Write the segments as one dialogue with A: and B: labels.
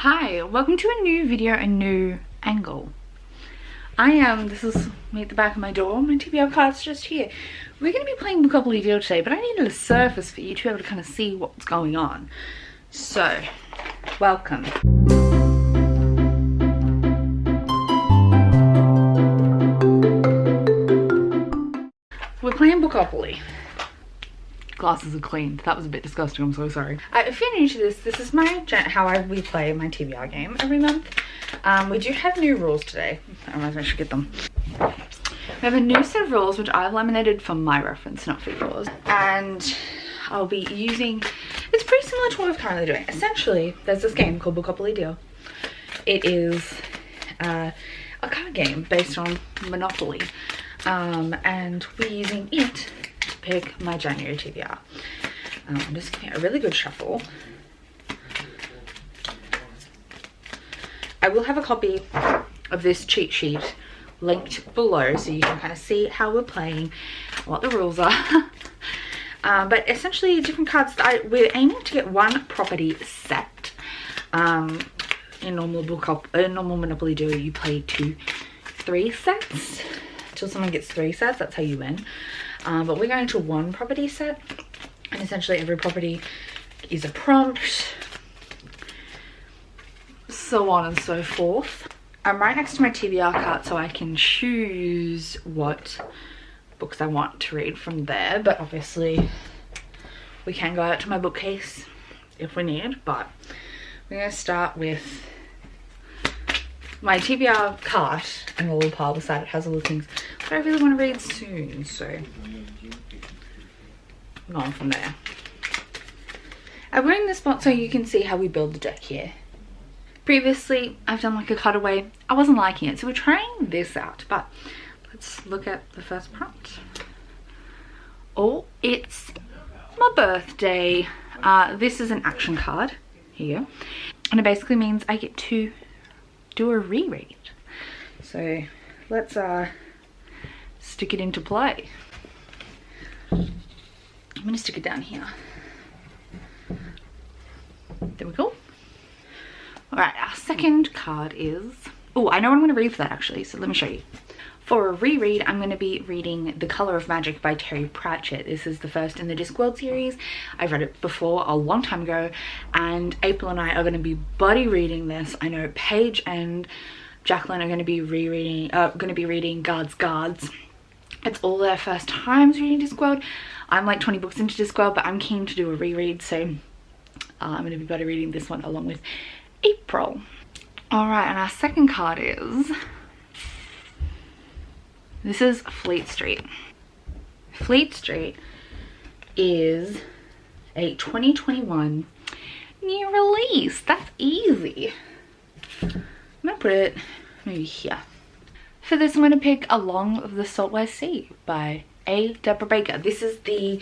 A: Hi, welcome to a new video, a new angle. This is me at the back of my door. My TBR card's just here. We're going to be playing bookopoly deal today, but I needed a surface for you to be able to kind of see what's going on. So, welcome. We're playing bookopoly. Glasses are cleaned. That was a bit disgusting. I'm so sorry. If you're new to this is how we play my TBR game every month. We do have new rules today. I don't know if I should get them. We have a new set of rules which I've laminated for my reference, not for yours. And I'll be using, it's pretty similar to what we're currently doing. Essentially, there's this game called Bookopoly Deal. It is a card game based on Monopoly. And we're using it to pick my January TBR. I'm just giving it a really good shuffle. I will have a copy of this cheat sheet linked below so you can kind of see how we're playing, what the rules are. But essentially different cards, we're aiming to get one property set. In normal Monopoly Deal you play 3 sets. Till someone gets 3 sets, that's how you win. But we're going to one property set, and essentially every property is a prompt, so on and so forth. I'm right next to my TBR cart so I can choose what books I want to read from there, but obviously we can go out to my bookcase if we need. But we're going to start with my TBR cart, and a little pile beside it has all the things that I really want to read soon, so I'm going from there. I'm wearing this spot so you can see how we build the deck here. Previously, I've done like a cutaway. I wasn't liking it, so we're trying this out, but let's look at the first prompt. Oh, it's my birthday. This is an action card here, and it basically means I get to do a reread. So let's stick it into play. I'm gonna stick it down here. There we go. All right, our second card is, oh, I know what I'm gonna read for that actually, so let me show you. For a reread, I'm going to be reading The Colour of Magic by Terry Pratchett. This is the first in the Discworld series. I've read it before a long time ago, and April and I are going to be buddy reading this. I know Paige and Jacqueline are going to be reading Guards. It's all their first times reading Discworld. I'm like 20 books into Discworld, but I'm keen to do a reread, so I'm going to be buddy reading this one along with April. All right, and our second card is, this is Fleet Street. Fleet Street is a 2021 new release. That's easy. I'm gonna put it maybe here. For this, I'm gonna pick Along the Saltway Sea by A. Deborah Baker. This is the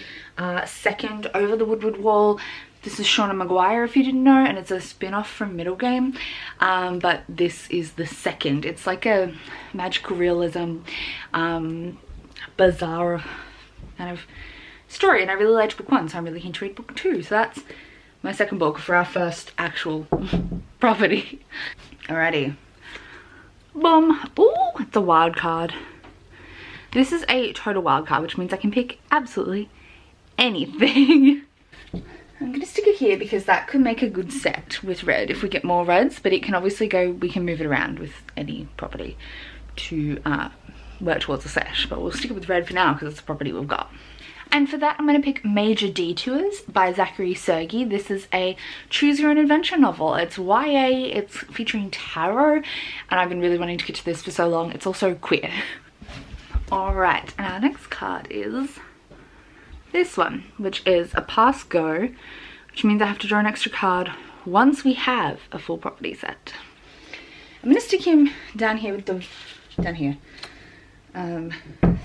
A: second Over the Woodward Wall. This is Shauna Maguire, if you didn't know, and it's a spin-off from Middle Game, but this is the second. It's like a magical realism, bizarre kind of story, and I really liked book 1, so I'm really keen to read book 2. So that's my second book for our first actual property. Alrighty. Boom. Ooh, it's a wild card. This is a total wild card, which means I can pick absolutely anything. I'm going to stick it here because that could make a good set with red if we get more reds, but it can obviously go, we can move it around with any property to work towards a set, but we'll stick it with red for now because it's the property we've got. And for that, I'm going to pick Major Detours by Zachary Sergey. This is a choose your own adventure novel. It's YA, it's featuring tarot, and I've been really wanting to get to this for so long. It's also queer. All right, and our next card is this one, which is a pass go, which means I have to draw an extra card once we have a full property set. I'm gonna stick him down here with the,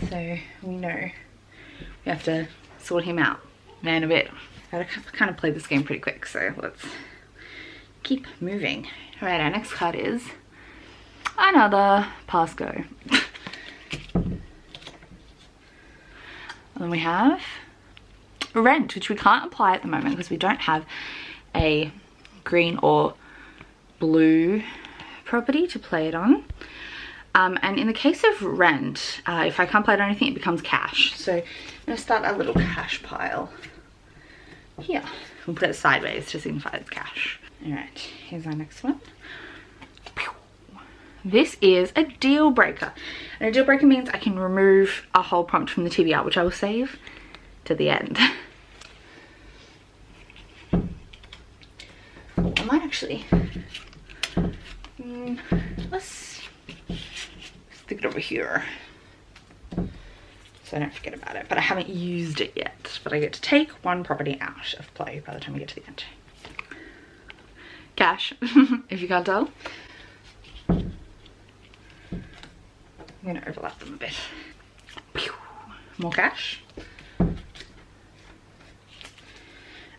A: so we know we have to sort him out man a bit. I kind of play this game pretty quick, so let's keep moving. All right, our next card is another pass go. And then we have Rent, which we can't apply at the moment because we don't have a green or blue property to play it on. And in the case of rent, if I can't play it on anything, it becomes cash. So I'm going to start a little cash pile here. We'll put it sideways to signify it's cash. Alright, here's our next one. This is a deal breaker. And a deal breaker means I can remove a whole prompt from the TBR, which I will save to the end. Oh, I might actually... let's stick it over here so I don't forget about it. But I haven't used it yet. But I get to take one property out of play by the time we get to the end. Cash, if you can't tell. I'm going to overlap them a bit. More cash.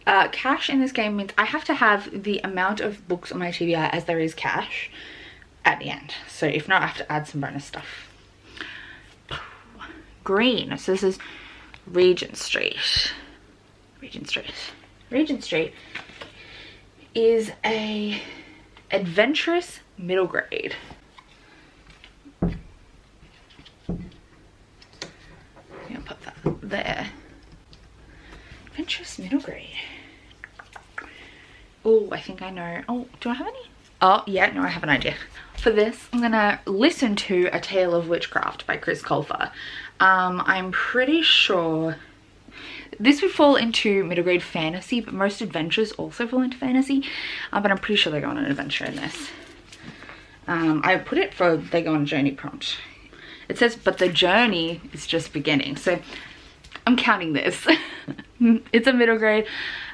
A: Cash in this game means I have to have the amount of books on my TBR as there is cash at the end. So if not, I have to add some bonus stuff. Green. So this is Regent Street. Regent Street. Regent Street is a adventurous middle grade. I'm gonna put that there. Adventurous middle grade. Oh, I think I know. Oh, do I have any? Oh, yeah, no, I have an idea. For this, I'm gonna listen to A Tale of Witchcraft by Chris Colfer. I'm pretty sure this would fall into middle grade fantasy, but most adventures also fall into fantasy. But I'm pretty sure they go on an adventure in this. I put it for they go on a journey prompt. It says, but the journey is just beginning. So I'm counting this. It's a middle grade.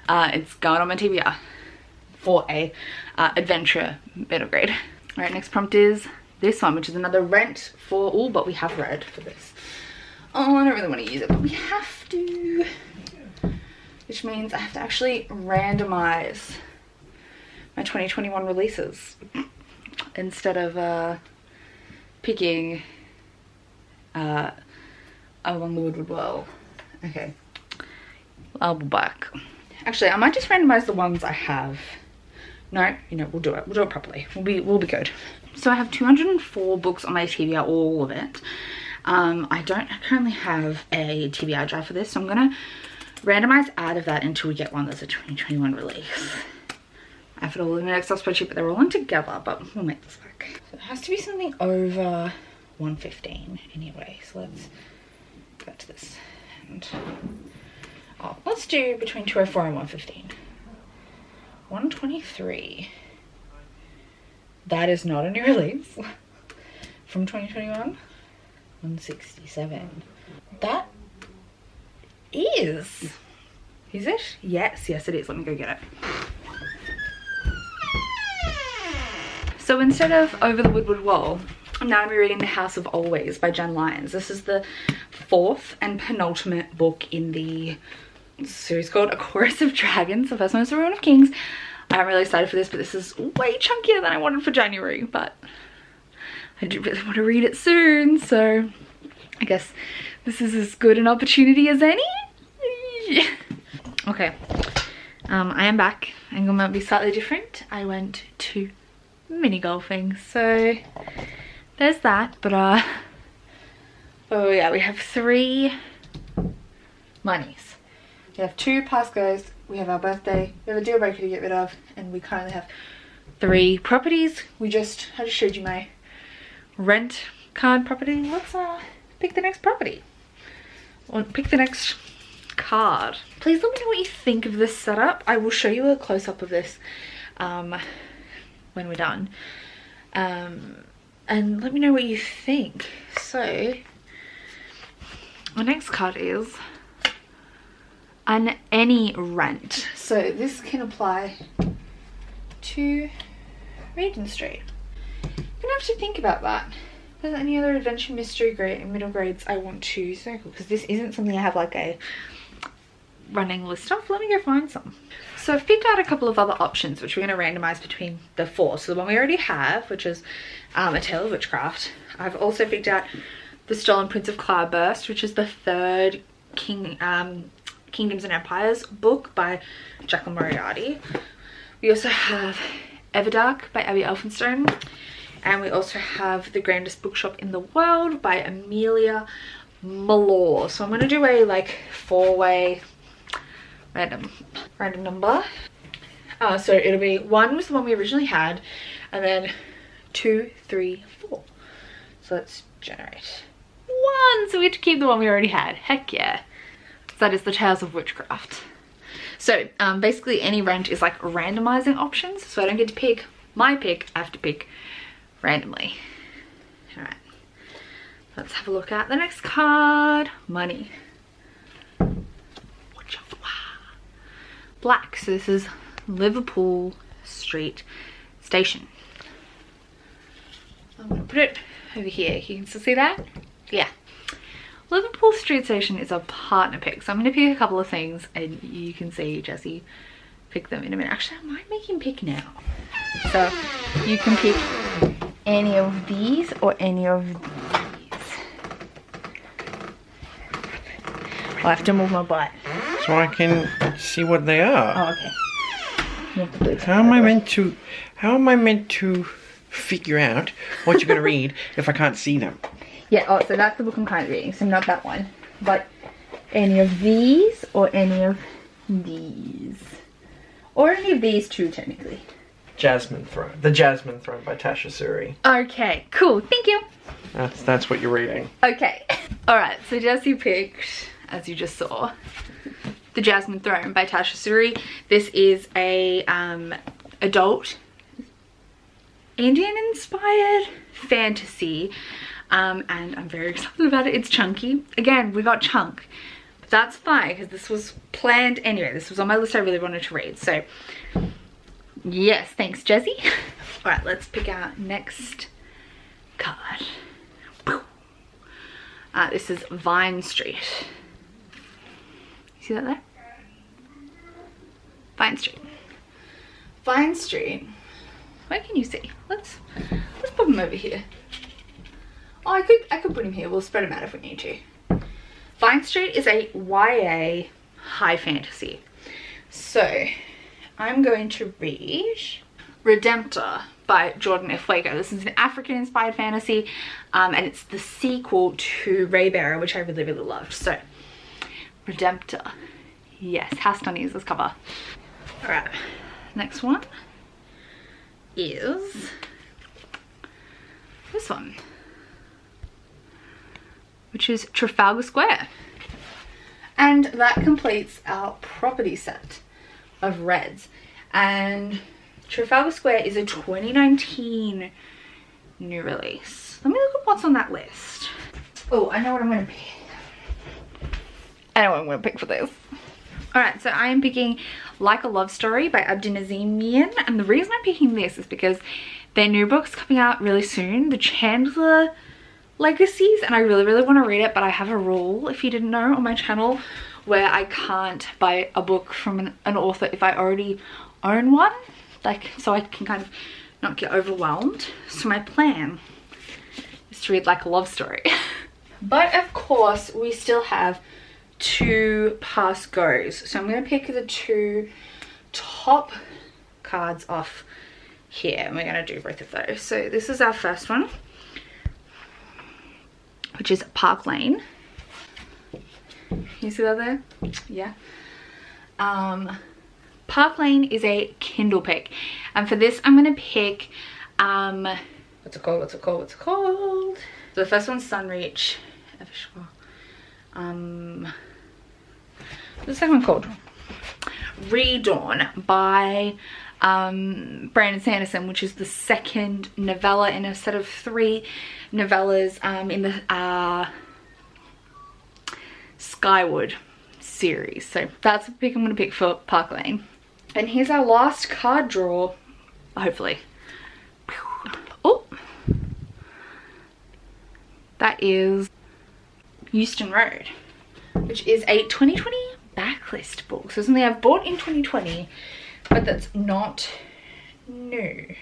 A: It's going on my TBR for a adventure middle grade. All right, next prompt is this one, which is another rent for, oh, but we have red for this. Oh, I don't really want to use it, but we have to. Which means I have to actually randomize my 2021 releases instead of picking Along the Woodward Well. Okay, I'll be back. Actually, I might just randomize the ones I have. No, you know, we'll do it. We'll do it properly. We'll be good. So I have 204 books on my TBR, all of it. I don't currently have a TBR drive for this, so I'm gonna randomize out of that until we get one that's a 2021 release. I have it all in an Excel spreadsheet, but they're all in together, but we'll make this work. So it has to be something over 115 anyway, so let's go to this. And oh, let's do between 204 and 115. 123. That is not a new release. From 2021. 167. That is it? Yes, yes it is. Let me go get it. So instead of Over the Woodward Wall, I'm now going to be reading The House of Always by Lyons. This is the fourth and penultimate book in the series called A Chorus of Dragons. The first one is The Ruin of Kings. I'm really excited for this, but this is way chunkier than I wanted for January, but I do really want to read it soon, so I guess this is as good an opportunity as any. Yeah. Okay, I am back. I'm gonna be slightly different. I went to mini golfing, so there's that. But oh yeah, we have 3 monies. We have 2 past goes, we have our birthday, we have a deal breaker to get rid of, and we currently have 3 properties. I just showed you my rent card property. Let's pick the next property. Or pick the next card. Please let me know what you think of this setup. I will show you a close-up of this when we're done. And let me know what you think. So, our next card is any rent. So this can apply to Regent Street. I'm gonna have to think about that. Are there any other adventure mystery grade and middle grades I want to circle? Because this isn't something I have like a running list of. Let me go find some. So I've picked out a couple of other options which we're going to randomize between the 4. So the one we already have, which is A Tale of Witchcraft. I've also picked out The Stolen Prince of Cloudburst, which is the 3rd Kingdoms and Empires book by Jacqueline Moriarty. We also have Everdark by Abby Elphinstone. And we also have The Grandest Bookshop in the World by Amelia Malloy. So I'm going to do a like 4-way random number. So it'll be 1 was the one we originally had, and then 2, 3, 4. So let's generate 1. So we have to keep the one we already had. Heck yeah. So that is the Tales of Witchcraft. So basically any rent is like randomizing options. So I don't get to pick my pick, I have to pick randomly. All right, let's have a look at the next card. Money. Black. So this is Liverpool Street Station. I'm gonna put it over here. You can still see that? Yeah. Liverpool Street Station is a partner pick. So I'm gonna pick a couple of things and you can see Jessie pick them in a minute. Actually, I might make him pick now. So you can pick any of these or any of these. I'll have to move my butt.
B: So I can see what they are.
A: Oh, okay.
B: How am I meant to figure out what you're gonna read if I can't see them?
A: Yeah, oh, so that's the book I'm currently reading, so not that one. But any of these or any of these. Or any of these two, technically.
B: Jasmine Throne. The Jasmine Throne by Tasha Suri.
A: Okay, cool. Thank you.
B: That's what you're reading.
A: Okay. Alright, so Jessie picked, as you just saw, The Jasmine Throne by Tasha Suri. This is a adult Indian inspired fantasy. And I'm very excited about it. It's chunky. Again, we got chunk. But that's fine because this was planned anyway. This was on my list I really wanted to read. So yes, thanks Jessie. Alright, let's pick our next card. This is Vine Street. See that there? Vine Street. Vine Street. Where can you see? Let's put him over here. Oh, I could put him here. We'll spread him out if we need to. Vine Street is a YA high fantasy. So I'm going to read Redemptor by Jordan F. Wago. This is an African inspired fantasy and it's the sequel to Raybearer, which I really, really loved. So Redemptor. Yes, how stunning is this cover? Alright, next one is this one, which is Trafalgar Square. And that completes our property set of reds. And Trafalgar Square is a 2019 new release. Let me look at what's on that list. Oh, I know what I'm going to pick. I know what I'm going to pick for this. Alright, so I am picking Like a Love Story by Abdinazim Mian. And the reason I'm picking this is because their new book's coming out really soon. The Chandler Legacies, and I really, really want to read it, but I have a rule, if you didn't know, on my channel where I can't buy a book from an author if I already own one, like, so I can kind of not get overwhelmed. So my plan is to read Like a Love Story. But of course we still have 2 past goes, so I'm going to pick the 2 top cards off here and we're going to do both of those. So this is our first one, which is Park Lane. You see that there? Yeah. Park Lane is a Kindle pick, and for this I'm gonna pick what's it called? So the first one's Sunreach. What's the second one called? Redawn by Brandon Sanderson, which is the second novella in a set of 3 novellas in the Skyward series. So that's the pick I'm going to pick for Park Lane. And here's our last card draw, hopefully. Oh, that is Euston Road, which is a 2020 backlist book. So something I've bought in 2020, but that's not new.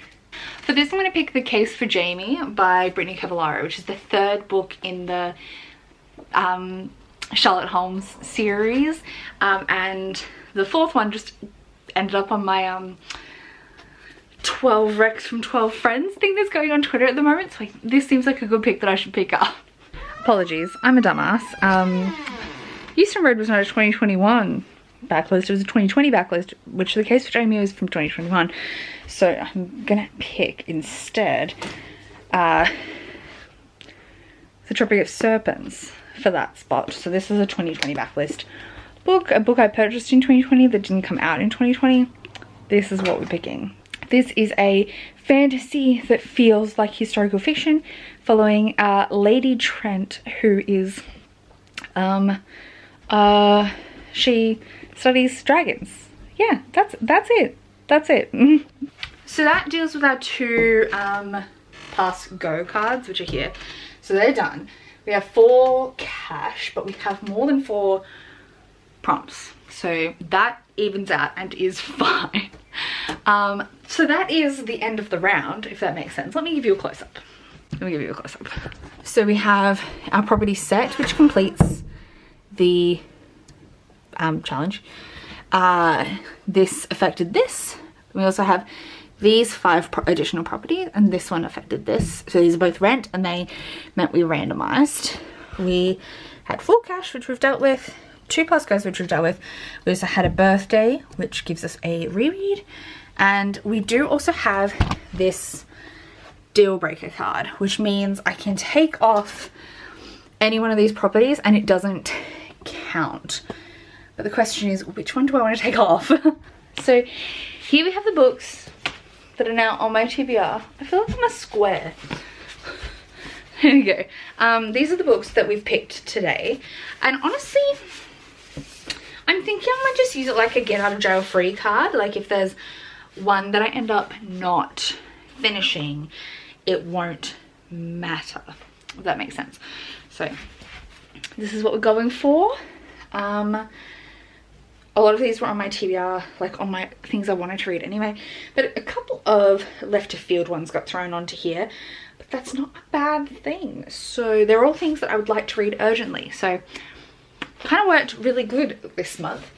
A: For this I'm going to pick The Case for Jamie by Brittany Cavallaro, which is the 3rd book in the Charlotte Holmes series, and the 4th one just ended up on my 12 recs from 12 friends thing that's going on Twitter at the moment. So this seems like a good pick that I should pick up. Apologies, I'm a dumbass. Euston Road was not a 2021 backlist, it was a 2020 backlist, which the case for Jamie was from 2021. So I'm gonna pick instead The Tropic of Serpents for that spot. So this is a 2020 backlist book, a book I purchased in 2020 that didn't come out in 2020. This is what we're picking. This is a fantasy that feels like historical fiction, following Lady Trent, who is she studies dragons. Yeah, that's it. That's it. So that deals with our 2 pass go cards, which are here. So they're done. We have 4 cash, but we have more than 4 prompts. So that evens out and is fine. So that is the end of the round, if that makes sense. Let me give you a close-up. So we have our property set, which completes the challenge. This affected this. We also have these 5 additional properties, and this one affected this. So these are both rent, and they meant we randomized. We had full cash, which we've dealt with, 2 plus goes, which we've dealt with. We also had a birthday, which gives us a reread, and we do also have this deal breaker card, which means I can take off any one of these properties and it doesn't count. But the question is, which one do I want to take off? So here we have the books that are now on my TBR. I feel like I'm a square. Here we go. These are the books that we've picked today, and honestly I'm thinking I might just use it like a get out of jail free card. Like if there's one that I end up not finishing, it won't matter, if that makes sense. So this is what we're going for. A lot of these were on my TBR, like on my things I wanted to read anyway, but a couple of left of field ones got thrown onto here, but that's not a bad thing. So they're all things that I would like to read urgently. So kind of worked really good this month.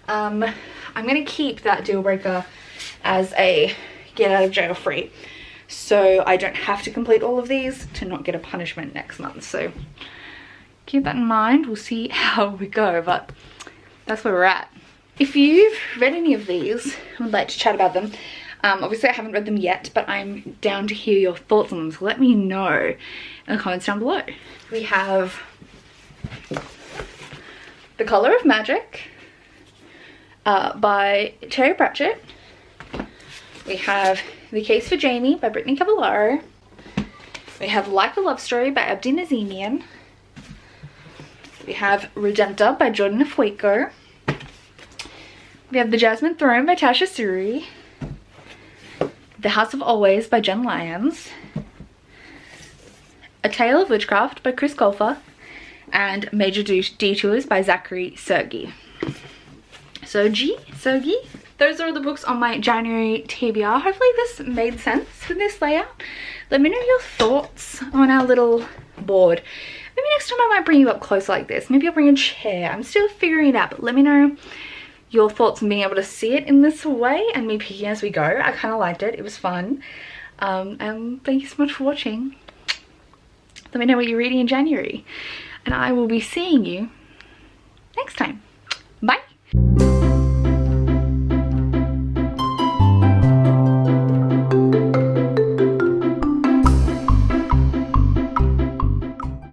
A: I'm gonna keep that deal breaker as a get out of jail free, so I don't have to complete all of these to not get a punishment next month. So keep that in mind. We'll see how we go, but that's where we're at. If you've read any of these and would like to chat about them, obviously I haven't read them yet, but I'm down to hear your thoughts on them, so let me know in the comments down below. We have The Colour of Magic by Terry Pratchett. We have The Case for Jamie by Brittany Cavallaro. We have Like a Love Story by Abdi Nazemian. We have Redemptor by Jordan Afueko. We have The Jasmine Throne by Tasha Suri. The House of Always by Jen Lyons. A Tale of Witchcraft by Chris Golfer. And Major Detours by Zachary Sergi. Sergi? Those are the books on my January TBR. Hopefully this made sense with this layout. Let me know your thoughts on our little board. Maybe next time I might bring you up close like this. Maybe I'll bring a chair. I'm still figuring it out, but let me know your thoughts on being able to see it in this way and me picking as we go. I kind of liked it. It was fun. And thank you so much for watching. Let me know what you're reading in January. And I will be seeing you next time. Bye.